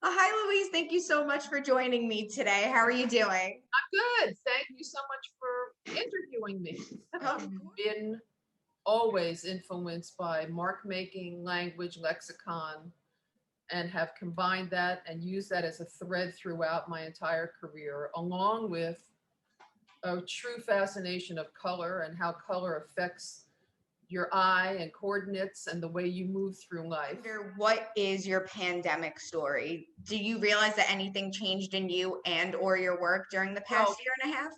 Hi, Louise. Thank you so much for joining me today. How are you doing? I'm good. Thank you so much for interviewing me. Of I've course. been always influenced by mark making, language, lexicon, and have combined that and used that as a thread throughout my entire career, along with a true fascination of color and how color affects your eye and coordinates and the way you move through life. What is your pandemic story? Do you realize that anything changed in you and or your work during the Well, past year and a half?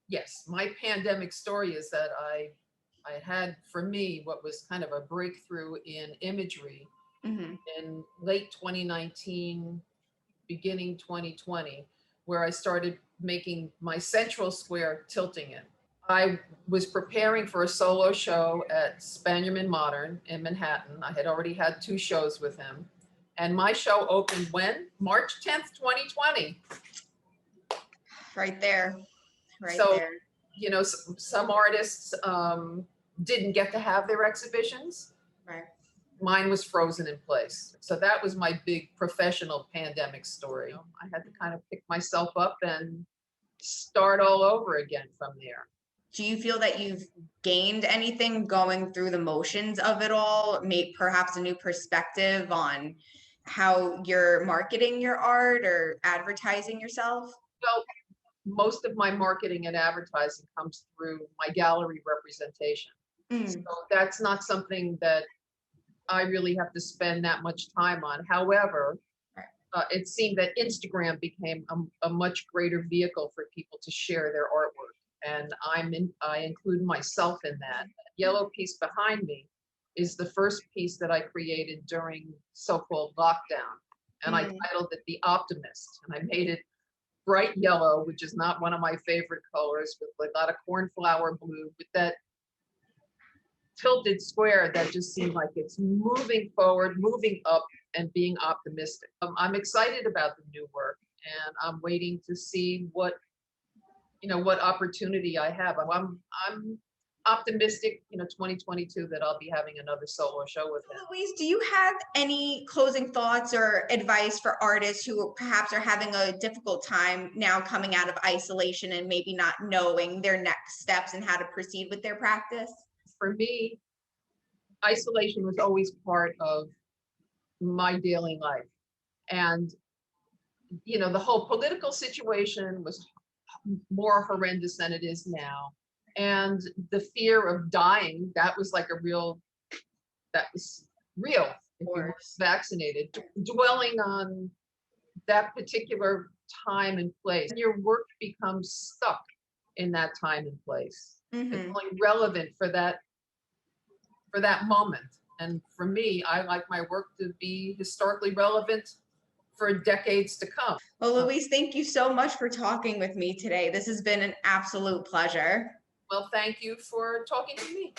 yes, my pandemic story is that I had for me what was kind of a breakthrough in imagery Hmm. in late 2019, beginning 2020, where I started making my central square tilting it. I was preparing for a solo show at Spanierman Modern in Manhattan. I had already had two shows with him. And my show opened when? March 10th, 2020. Right there, right So, there. some artists didn't get to have their exhibitions. Right. Mine was frozen in place. So that was my big professional pandemic story. I had to kind of pick myself up and start all over again from there. Do you feel that you've gained anything going through the motions of it all? Maybe perhaps a new perspective on how you're marketing your art or advertising yourself? Well, most of my marketing and advertising comes through my gallery representation. So Mm. that's not something that I really have to spend that much time on. However, Right. it seemed that Instagram became a much greater vehicle for people to share their artwork. And I include myself in that. That yellow piece behind me is the first piece that I created during so-called lockdown. And I Mm. titled it The Optimist. And I made it bright yellow, which is not one of my favorite colors, with a lot of cornflower blue, with that tilted square that just seemed like it's moving forward, moving up, and being optimistic. I'm excited about the new work, and I'm waiting to see what opportunity I have. I'm optimistic, 2022, that I'll be having another solo show with him. Louise, do you have any closing thoughts or advice for artists who perhaps are having a difficult time now coming out of isolation and maybe not knowing their next steps and how to proceed with their practice? For me, isolation was always part of my daily life. And, the whole political situation was more horrendous than it is now. And the fear of dying, that was real if you weren't vaccinated. Dwelling on that particular time and place, your work becomes stuck in that time and place. It's Mm-hmm. only relevant for that moment. And for me, I like my work to be historically relevant for decades to come. Well, Louise, thank you so much for talking with me today. This has been an absolute pleasure. Well, thank you for talking to me.